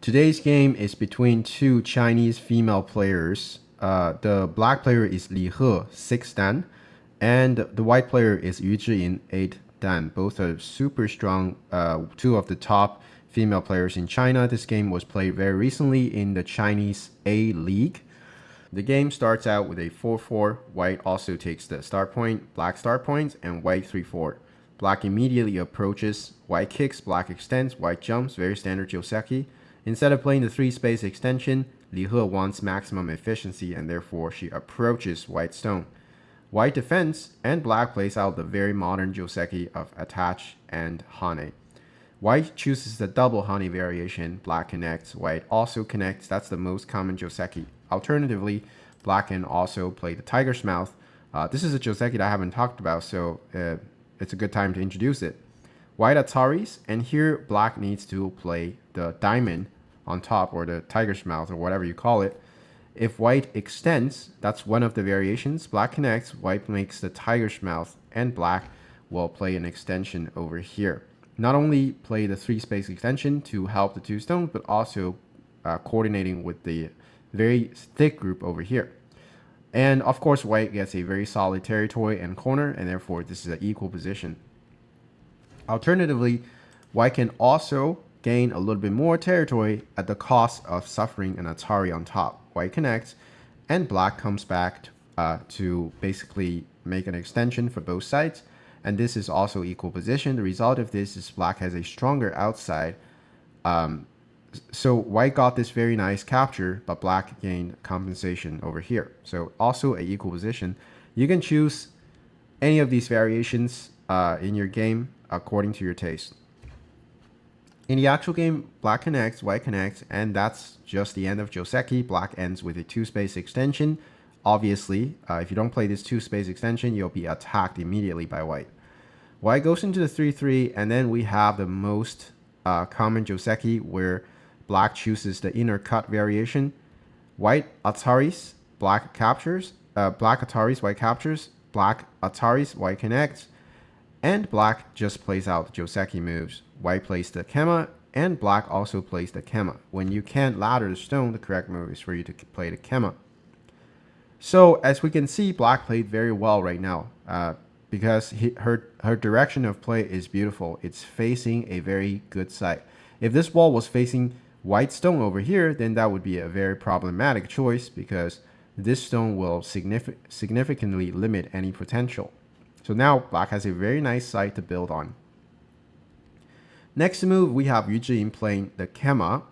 Today's game is between two Chinese female players. The black player is Li He, 6 dan, and the white player is Yu Zhiying, 8 dan. Both are super strong, two of the top female players in China. This game was played very recently in the Chinese A League. The game starts out with a 4-4. White also takes the start point, black start points, and white 3-4. Black immediately approaches, white kicks, black extends, white jumps, very standard joseki. Instead of playing the 3-space extension, Li He wants maximum efficiency and therefore she approaches white stone. White defends and black plays out the very modern joseki of attach and hane. White chooses the double hane variation, black connects, white also connects, that's the most common joseki. Alternatively, black can also play the tiger's mouth. This is a joseki that I haven't talked about, so it's a good time to introduce it. White ataris, and here black needs to play the diamond on top, or the tiger's mouth, or whatever you call it. If white extends, that's one of the variations. Black connects, white makes the tiger's mouth, and black will play an extension over here. Not only play the 3-space extension to help the 2 stones, but also coordinating with the very thick group over here. And of course, white gets a very solid territory and corner, and therefore this is an equal position. Alternatively, white can also gain a little bit more territory at the cost of suffering an Atari on top. White connects, and black comes back to basically make an extension for both sides. And this is also equal position. The result of this is black has a stronger outside. So white got this very nice capture, but black gained compensation over here. So also a equal position. You can choose any of these variations in your game according to your taste. In the actual game, black connects, white connects, and that's just the end of joseki. Black ends with a 2-space extension. Obviously, if you don't play this 2-space extension, you'll be attacked immediately by white. White goes into the 3-3, and then we have the most common joseki where black chooses the inner cut variation. White ataris, black captures. Black ataris, white captures. Black ataris, white connects. And black just plays out the joseki moves. White plays the kema, and black also plays the kema. When you can't ladder the stone, the correct move is for you to play the kema. So as we can see, black played very well right now because her direction of play is beautiful. It's facing a very good side. If this wall was facing white stone over here, then that would be a very problematic choice because this stone will significantly limit any potential. So now black has a very nice side to build on. Next move, we have Yu Zhiying playing the kema.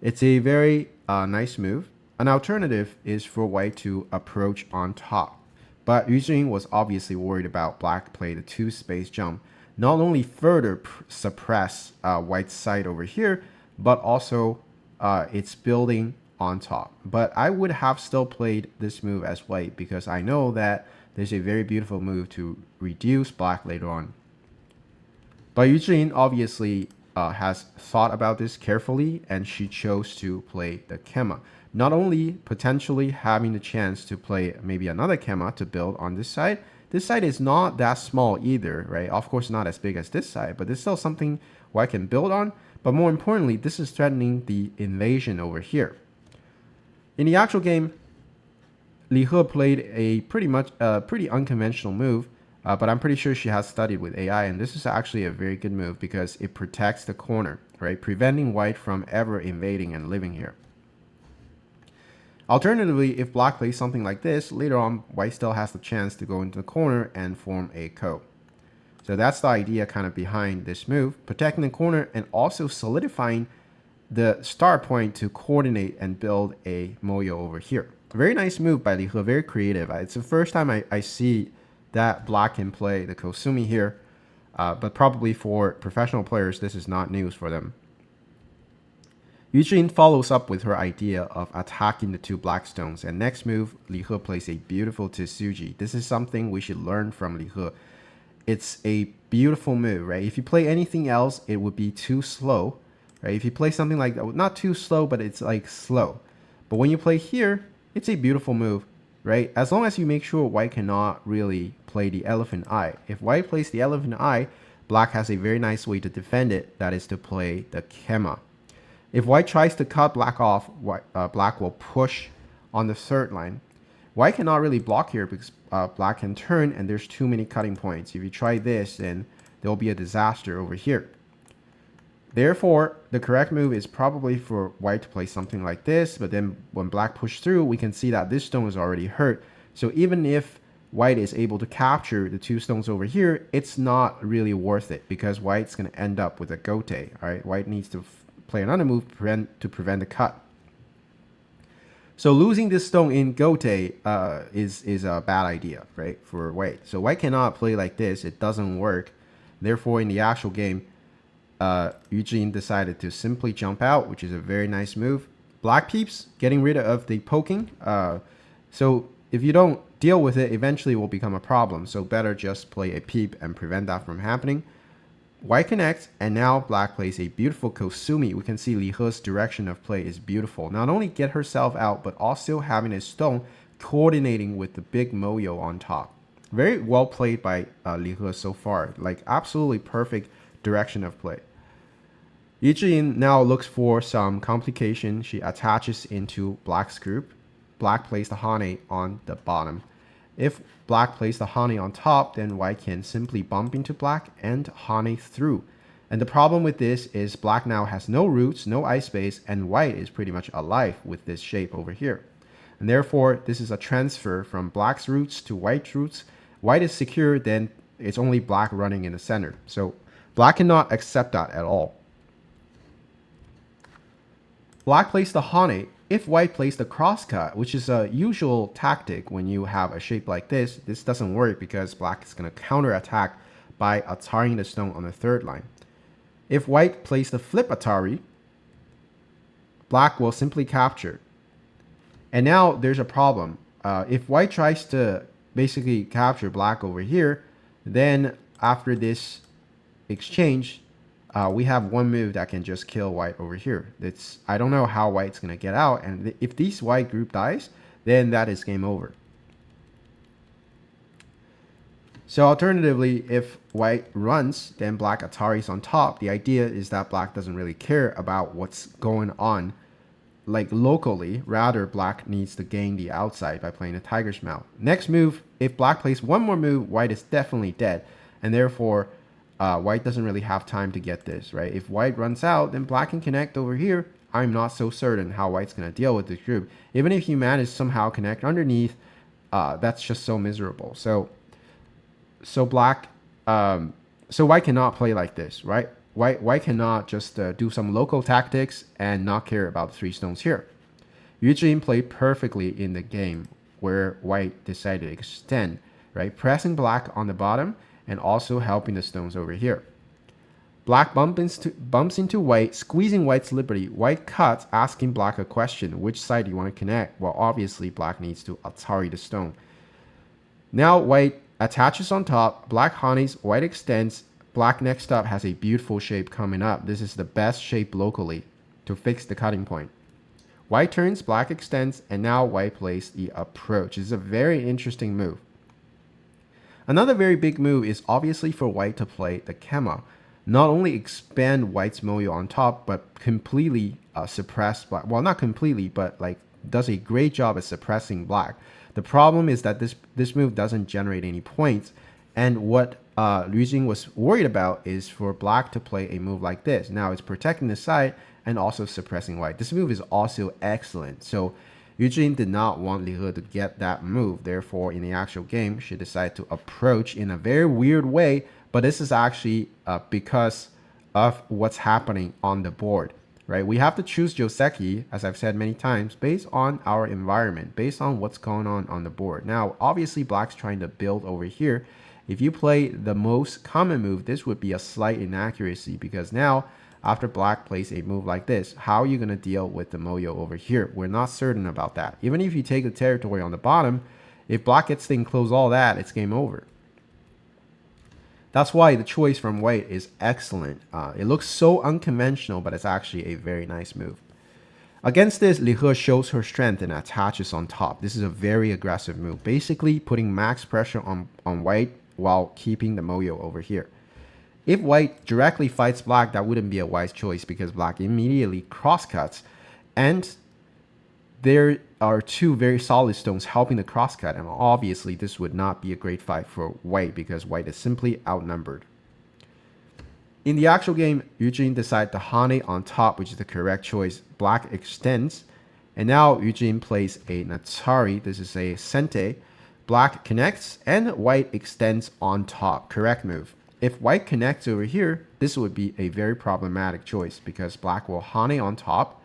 It's a very nice move. An alternative is for white to approach on top. But Yu Zhiying was obviously worried about black play the 2-space jump. Not only further suppress white's side over here, but also it's building on top. But I would have still played this move as white because I know that there's a very beautiful move to reduce black later on. But Yu Zhiying obviously has thought about this carefully, and she chose to play the kema. Not only potentially having the chance to play maybe another kema to build on this side. This side is not that small either, right? Of course, not as big as this side, but there's still something white can build on. But more importantly, this is threatening the invasion over here. In the actual game, Li He played a pretty unconventional move, but I'm pretty sure she has studied with AI, and this is actually a very good move because it protects the corner, right? Preventing white from ever invading and living here. Alternatively, if black plays something like this, later on, white still has the chance to go into the corner and form a ko. So that's the idea kind of behind this move, protecting the corner and also solidifying the start point to coordinate and build a Moyo over here. Very nice move by Li He, very creative. It's the first time I see that black can play the Kosumi here, but probably for professional players, this is not news for them. Yu Zhiying follows up with her idea of attacking the 2 black stones, and next move, Li He plays a beautiful Tsuji. This is something we should learn from Li He. It's a beautiful move, right? If you play anything else, it would be too slow, right? If you play something like that, not too slow, but it's like slow. But when you play here, it's a beautiful move, right? As long as you make sure white cannot really play the elephant eye. If white plays the elephant eye, black has a very nice way to defend it, that is to play the kema. If white tries to cut black off, black will push on the third line. White cannot really block here because black can turn and there's too many cutting points. If you try this, then there will be a disaster over here. Therefore, the correct move is probably for white to play something like this, but then when black pushes through, we can see that this stone is already hurt. So even if white is able to capture the two stones over here, it's not really worth it because white's going to end up with a gote. All right, white needs to play another move to prevent the cut. So losing this stone in gote is a bad idea, right, for white. So white cannot play like this. It doesn't work. Therefore, in the actual game, Zhiying decided to simply jump out, which is a very nice move. Black peeps getting rid of the poking. So if you don't deal with it, eventually it will become a problem. So better just play a peep and prevent that from happening. White connects, and now black plays a beautiful Kosumi. We can see Li He's direction of play is beautiful. Not only get herself out, but also having a stone coordinating with the big Moyo on top. Very well played by Li He so far. Like absolutely perfect direction of play. Zhiying now looks for some complication. She attaches into black's group. Black plays the Hane on the bottom. If black plays the Hane on top, then white can simply bump into black and Hane through. And the problem with this is black now has no roots, no ice base, and white is pretty much alive with this shape over here. And therefore, this is a transfer from black's roots to white's roots. White is secure, then it's only black running in the center. So black cannot accept that at all. Black plays the Hane. If white plays the crosscut, which is a usual tactic when you have a shape like this doesn't work because black is going to counterattack by Ataring the stone on the third line. If white plays the flip Atari, black will simply capture. And now there's a problem. If white tries to basically capture black over here, then after this exchange, we have one move that can just kill white over here. I don't know how white's going to get out. And if this white group dies, then that is game over. So alternatively, if white runs, then black Atari's on top. The idea is that black doesn't really care about what's going on like locally. Rather, black needs to gain the outside by playing the tiger's mouth. Next move, if black plays one more move, white is definitely dead. And therefore, white doesn't really have time to get this, right? If white runs out, then black can connect over here. I'm not so certain how white's going to deal with this group. Even if you manage to somehow connect underneath, that's just so miserable. So white cannot play like this, right? White cannot just do some local tactics and not care about the three stones here. Zhiying played perfectly in the game where white decided to extend, right? Pressing black on the bottom and also helping the stones over here. Black bumps into white, squeezing white's liberty. White cuts, asking black a question. Which side do you want to connect? Well, obviously, black needs to Atari the stone. Now, white attaches on top. Black Hanes, white extends. Black next up has a beautiful shape coming up. This is the best shape locally to fix the cutting point. White turns, black extends, and now white plays the approach. This is a very interesting move. Another very big move is obviously for white to play the Kema. Not only expand white's Moyo on top, but completely suppress black. Well, not completely, but like does a great job at suppressing black. The problem is that this move doesn't generate any points. And what Zhiying was worried about is for black to play a move like this. Now it's protecting the side and also suppressing white. This move is also excellent. So Zhiying did not want Li He to get that move. Therefore, in the actual game, she decided to approach in a very weird way. But this is actually because of what's happening on the board, right? We have to choose joseki, as I've said many times, based on our environment, based on what's going on the board. Now, obviously, black's trying to build over here. If you play the most common move, this would be a slight inaccuracy because now, after black plays a move like this, how are you going to deal with the Moyo over here? We're not certain about that. Even if you take the territory on the bottom, if black gets to enclose all that, it's game over. That's why the choice from white is excellent. It looks so unconventional, but it's actually a very nice move. Against this, Li He shows her strength and attaches on top. This is a very aggressive move, basically putting max pressure on white while keeping the Moyo over here. If white directly fights black, that wouldn't be a wise choice because black immediately crosscuts. And there are two very solid stones helping the crosscut. And obviously, this would not be a great fight for white because white is simply outnumbered. In the actual game, Yujin decides to Hane on top, which is the correct choice. Black extends. And now Yujin plays a Natsari. This is a Sente. Black connects and white extends on top. Correct move. If white connects over here, this would be a very problematic choice because black will Hane on top.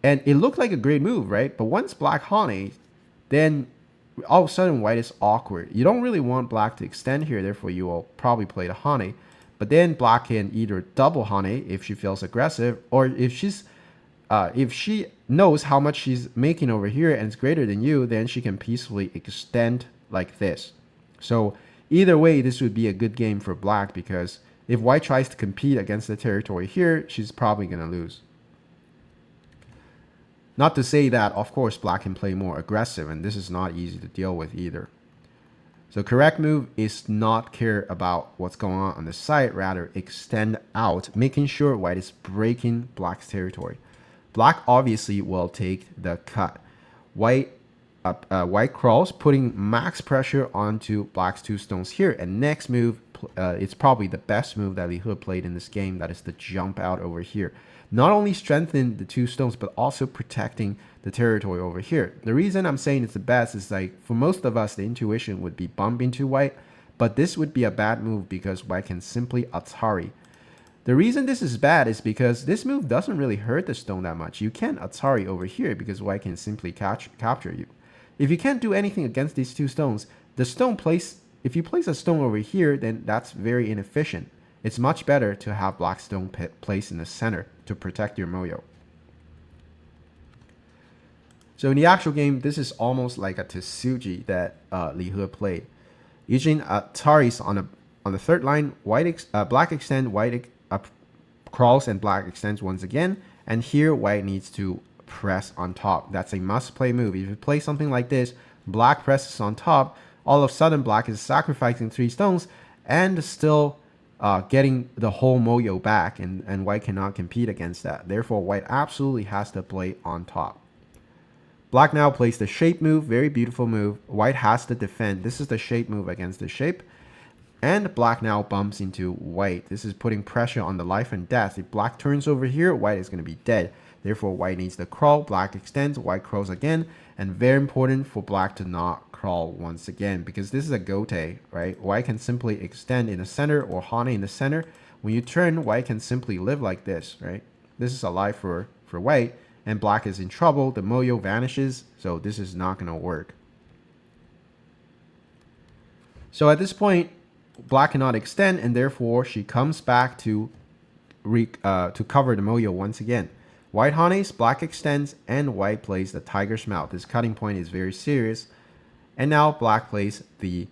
And it looked like a great move, right? But once black Hane, then all of a sudden white is awkward. You don't really want black to extend here, therefore you will probably play the Hane. But then black can either double Hane if she feels aggressive, or if she knows how much she's making over here and it's greater than you, then she can peacefully extend like this. So either way, this would be a good game for black because if white tries to compete against the territory here, she's probably going to lose. Not to say that, of course, black can play more aggressive, and this is not easy to deal with either. So correct move is not care about what's going on the side, rather extend out, making sure white is breaking black's territory. Black obviously will take the cut. White crawls, putting max pressure onto black's two stones here. And next move, it's probably the best move that Li He played in this game. That is the jump out over here. Not only strengthen the two stones, but also protecting the territory over here. The reason I'm saying it's the best is like for most of us, the intuition would be bump into white, but this would be a bad move because white can simply Atari. The reason this is bad is because this move doesn't really hurt the stone that much. You can't Atari over here because white can simply capture you. If you can't do anything against these two stones, if you place a stone over here, then that's very inefficient. It's much better to have black stone placed in the center to protect your Moyo. So in the actual game, this is almost like a Tsuji that Li He played. Using Taris on the third line, black extend, white crawls, and black extends once again. And here, white needs to press on top. That's a must-play move. If you play something like this, black presses on top, all of a sudden black is sacrificing 3 stones and still getting the whole Moyo back, and white cannot compete against that. Therefore, white absolutely has to play on top. Black now plays the shape move, very beautiful move. White has to defend. This is the shape move against the shape. And black now bumps into white. This is putting pressure on the life and death. If black turns over here, white is going to be dead. Therefore, white needs to crawl. Black extends, white crawls again. And very important for black to not crawl once again, because this is a gote, right? White can simply extend in the center or Hane in the center. When you turn, white can simply live like this, right? This is a life for white. And black is in trouble. The Moyo vanishes. So this is not going to work. So at this point, black cannot extend, and therefore she comes back to cover the Moyo once again. White Hanes, black extends, and white plays the tiger's mouth. This cutting point is very serious. And now black plays the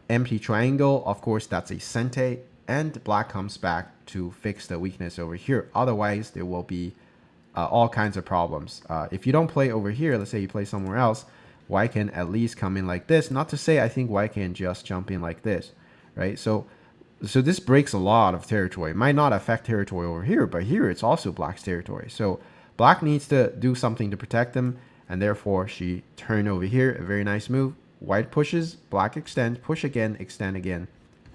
empty triangle. Of course, that's a sente. And black comes back to fix the weakness over here. Otherwise, there will be all kinds of problems. If you don't play over here, let's say you play somewhere else, white can at least come in like this. Not to say I think white can just jump in like this, right? So this breaks a lot of territory. It might not affect territory over here, but here it's also black's territory. So black needs to do something to protect them, and therefore she turned over here. A very nice move. White pushes, black extends, push again, extend again.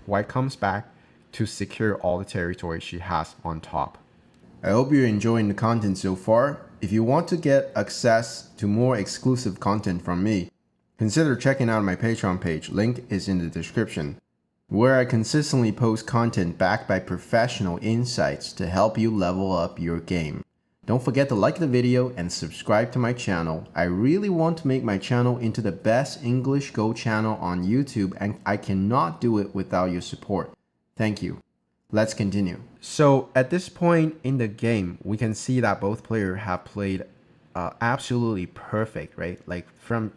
White comes back to secure all the territory she has on top. I hope you're enjoying the content so far. If you want to get access to more exclusive content from me, consider checking out my Patreon page. Link is in the description, where I consistently post content backed by professional insights to help you level up your game. Don't forget to like the video and subscribe to my channel. I really want to make my channel into the best English Go channel on YouTube, and I cannot do it without your support. Thank you. Let's continue. So at this point in the game, we can see that both players have played absolutely perfect, right? Like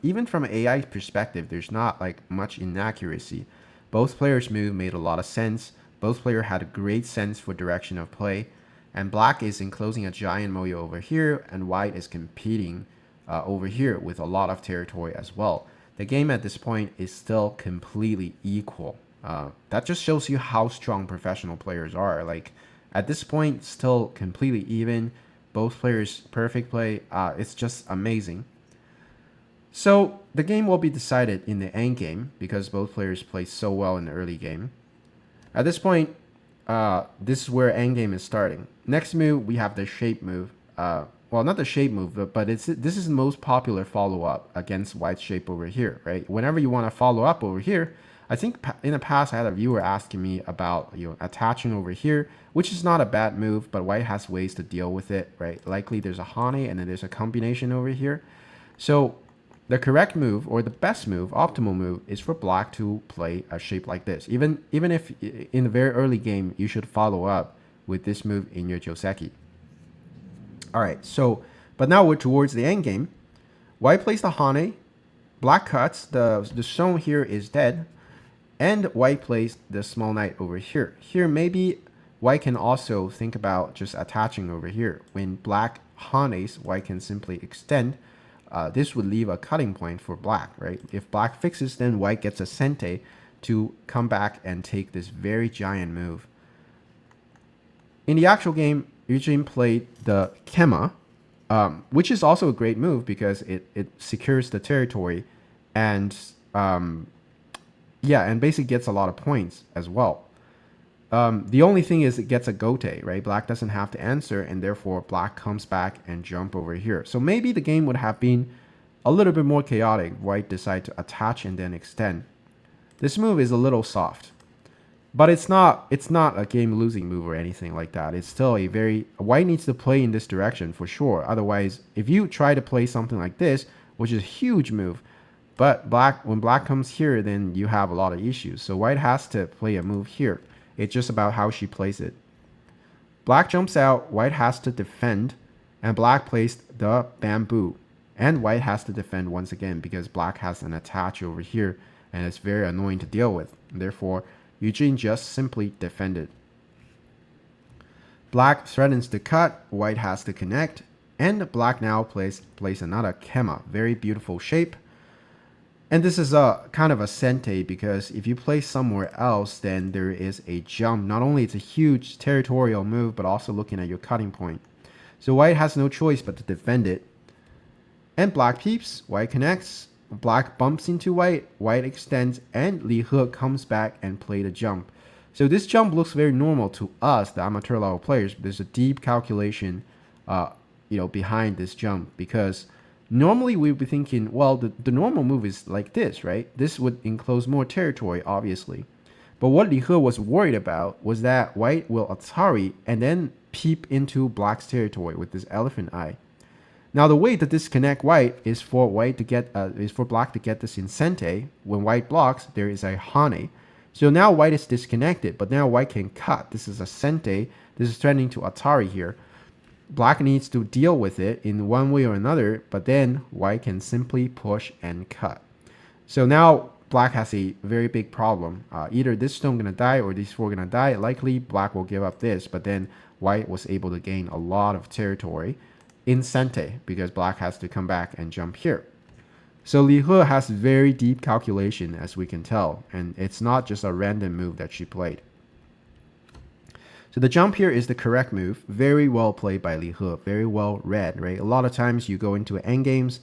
even from an AI perspective, there's not like much inaccuracy. Both players' move made a lot of sense. Both players had a great sense for direction of play. And black is enclosing a giant Moyo over here, and white is competing over here with a lot of territory as well. The game at this point is still completely equal. That just shows you how strong professional players are. Like at this point, still completely even. Both players perfect play. It's just amazing. So the game will be decided in the end game because both players play so well in the early game. At this point, this is where endgame is starting. Next move, we have the shape move. Well, not the shape move, but this is the most popular follow up against white shape over here, right? Whenever you want to follow up over here, I think in the past I had a viewer asking me about attaching over here, which is not a bad move, but white has ways to deal with it, right? Likely there's a hane and then there's a combination over here. So the correct move or the best move, optimal move, is for black to play a shape like this. Even if in the very early game you should follow up with this move in your joseki. All right, so but now we're towards the end game. White plays the hane, black cuts. The stone here is dead, and white plays the small knight over here. Here maybe white can also think about just attaching over here. When black hanes, white can simply extend. This would leave a cutting point for black, right? If black fixes, then white gets a sente to come back and take this very giant move. In the actual game, Eugene played the Kema, which is also a great move because it secures the territory and yeah, and basically gets a lot of points as well. The only thing is it gets a gote, right? Black doesn't have to answer, and therefore black comes back and jump over here. So maybe the game would have been a little bit more chaotic. White decide to attach and then extend. This move is a little soft, but it's not a game losing move or anything like that. It's still a very white needs to play in this direction for sure. Otherwise, if you try to play something like this, which is a huge move, but when black comes here, then you have a lot of issues. So white has to play a move here. It's just about how she plays it. Black jumps out, white has to defend, and black plays the bamboo. And white has to defend once again because black has an attach over here, and it's very annoying to deal with. Therefore, Eugene just simply defended. Black threatens to cut, white has to connect, and black now plays another Kema. Very beautiful shape. And this is a kind of a sente because if you play somewhere else, then there is a jump. Not only it's a huge territorial move, but also looking at your cutting point. So white has no choice but to defend it. And black peeps, white connects, black bumps into white, white extends, and Li He comes back and play the jump. So this jump looks very normal to us, the amateur level players. But there's a deep calculation, behind this jump because normally we'd be thinking, well, the normal move is like this, right? This would enclose more territory, obviously. But what Li He was worried about was that white will Atari and then peep into black's territory with this elephant eye. Now the way to disconnect white is for black to get this in sente. When white blocks, there is a hane. So now white is disconnected, but now white can cut. This is a sente. This is threatening to Atari here. Black needs to deal with it in one way or another, but then white can simply push and cut. So now black has a very big problem. Either this stone gonna die or these four gonna die. Likely black will give up this, but then white was able to gain a lot of territory in sente because black has to come back and jump here. So Li He has very deep calculation, as we can tell, and it's not just a random move that she played. So the jump here is the correct move. Very well played by Li He. Very well read, right? A lot of times you go into end games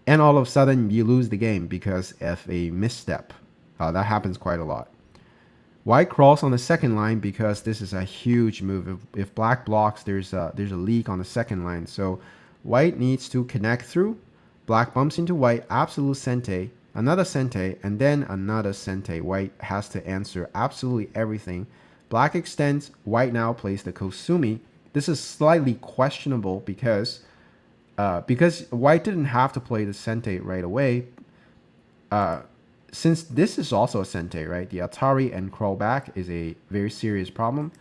and all of a sudden you lose the game because of a misstep. That happens quite a lot. White crawls on the second line because this is a huge move. If black blocks, there's a leak on the second line. So white needs to connect through. Black bumps into white, absolute sente, another sente, and then another sente. White has to answer absolutely everything. Black extends, white now plays the Kosumi. This is slightly questionable because white didn't have to play the sente right away. Since this is also a sente, right? The Atari and crawl back is a very serious problem.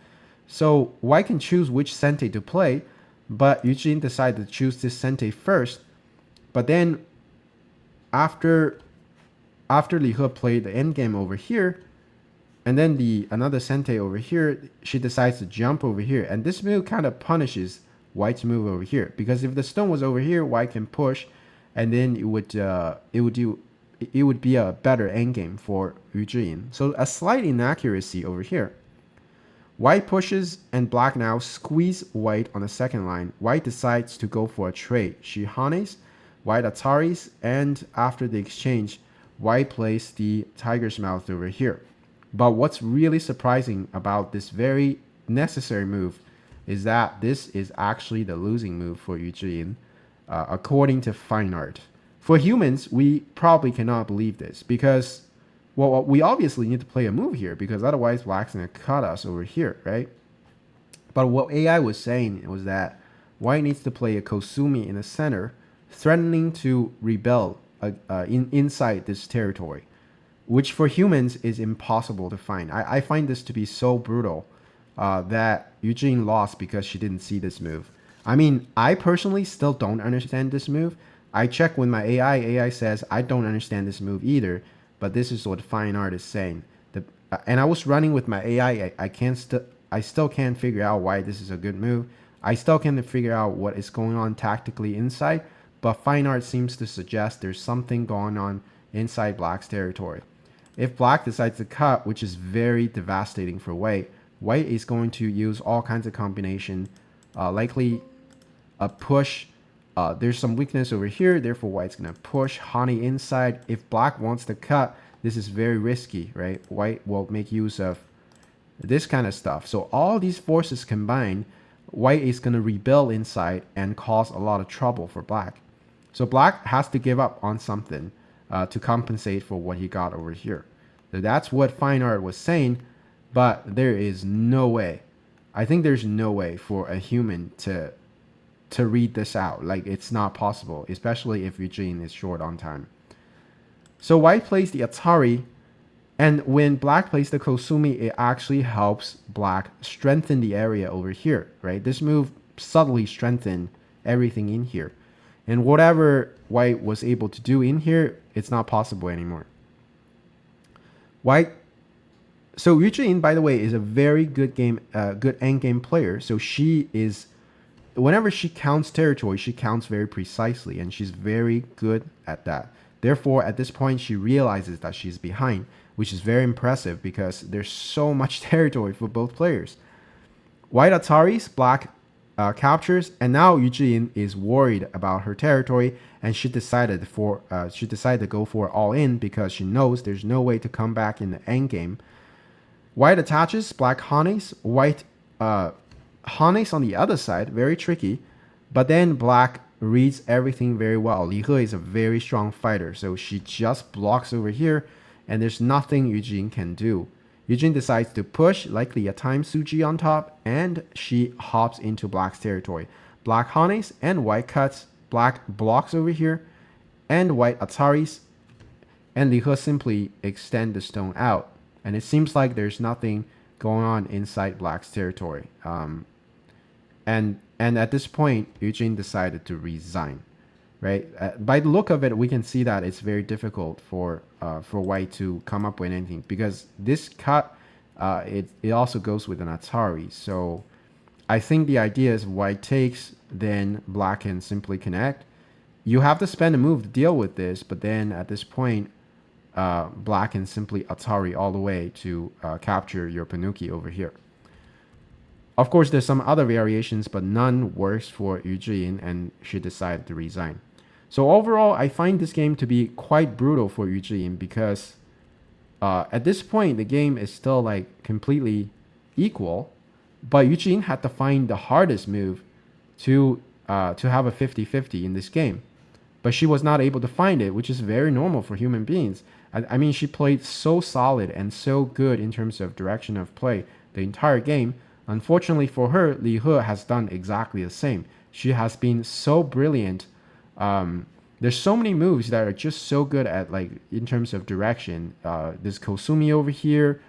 So white can choose which sente to play, but Eugene decided to choose this sente first. But then after Li He played the endgame over here, and then another sente over here, she decides to jump over here. And this move kind of punishes white's move over here. Because if the stone was over here, white can push, and then it would it would be a better endgame for Zhiying. So a slight inaccuracy over here. White pushes and black now squeeze white on the second line. White decides to go for a trade. She hanes, white ataris, and after the exchange, white plays the tiger's mouth over here. But what's really surprising about this very necessary move is that this is actually the losing move for Yu Zhiyin, according to fine art. For humans, we probably cannot believe this because, well, we obviously need to play a move here because otherwise black's going to cut us over here, right? But what AI was saying was that white needs to play a Kosumi in the center, threatening to rebel inside this territory, which for humans is impossible to find. I find this to be so brutal that Eugene lost because she didn't see this move. I mean, I personally still don't understand this move. I checked with my AI. AI says I don't understand this move either, but this is what fine art is saying. And I was running with my AI. I still can't figure out why this is a good move. I still can't figure out what is going on tactically inside, but fine art seems to suggest there's something going on inside black's territory. If black decides to cut, which is very devastating for white, white is going to use all kinds of combination, likely a push. There's some weakness over here, therefore white's going to push honey inside. If black wants to cut, this is very risky, right? White will make use of this kind of stuff. So all these forces combined, white is going to rebuild inside and cause a lot of trouble for black. So black has to give up on something to compensate for what he got over here. So that's what fine art was saying, but there is no way. I think there's no way for a human to read this out. Like, it's not possible, especially if Eugene is short on time. So white plays the Atari, and when black plays the Kosumi, it actually helps black strengthen the area over here, right? This move subtly strengthened everything in here. And whatever white was able to do in here, it's not possible anymore. White. So Yu Jin, by the way, is a very good good endgame player. So she is, whenever she counts territory, she counts very precisely, and she's very good at that. Therefore, at this point, she realizes that she's behind, which is very impressive because there's so much territory for both players. White Ataris, black captures, and now Yu Jin is worried about her territory, and she decided to go for all in because she knows there's no way to come back in the end game. White attaches, black hanes, white hanes on the other side, very tricky, but then black reads everything very well. Li He is a very strong fighter, so she just blocks over here, and there's nothing Eugene can do. Eugene decides to push, likely a time Suji on top, and she hops into black's territory. Black hanes and white cuts, black blocks over here, and white ataris, and Li He simply extend the stone out. And it seems like there's nothing going on inside black's territory. And at this point, Eugene decided to resign, right? By the look of it, we can see that it's very difficult for white to come up with anything because this cut, it also goes with an Atari. So I think the idea is white takes, then black can simply connect. You have to spend a move to deal with this, but then at this point, black can simply Atari all the way to capture your Panuki over here. Of course, there's some other variations, but none works for Yu Jin, and she decided to resign. So overall, I find this game to be quite brutal for Yu Jin because at this point, the game is still like completely equal, but Yu Jin had to find the hardest move to have a 50-50 in this game. But she was not able to find it, which is very normal for human beings. I mean, she played so solid and so good in terms of direction of play the entire game. Unfortunately for her, Li He has done exactly the same. She has been so brilliant. There's so many moves that are just so good at, like, in terms of direction. This Kosumi over here.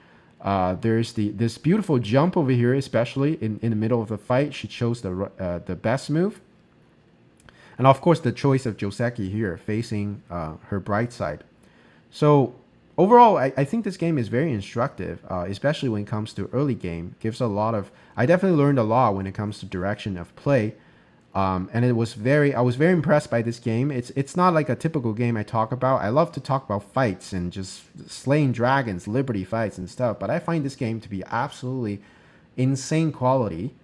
There's this beautiful jump over here, especially in the middle of the fight. She chose the best move. And of course, the choice of joseki here, facing her bright side. So overall, I think this game is very instructive, especially when it comes to early game. Gives a lot of. I definitely learned a lot when it comes to direction of play. And I was very impressed by this game. It's not like a typical game I talk about. I love to talk about fights and just slaying dragons, liberty fights and stuff. But I find this game to be absolutely insane quality.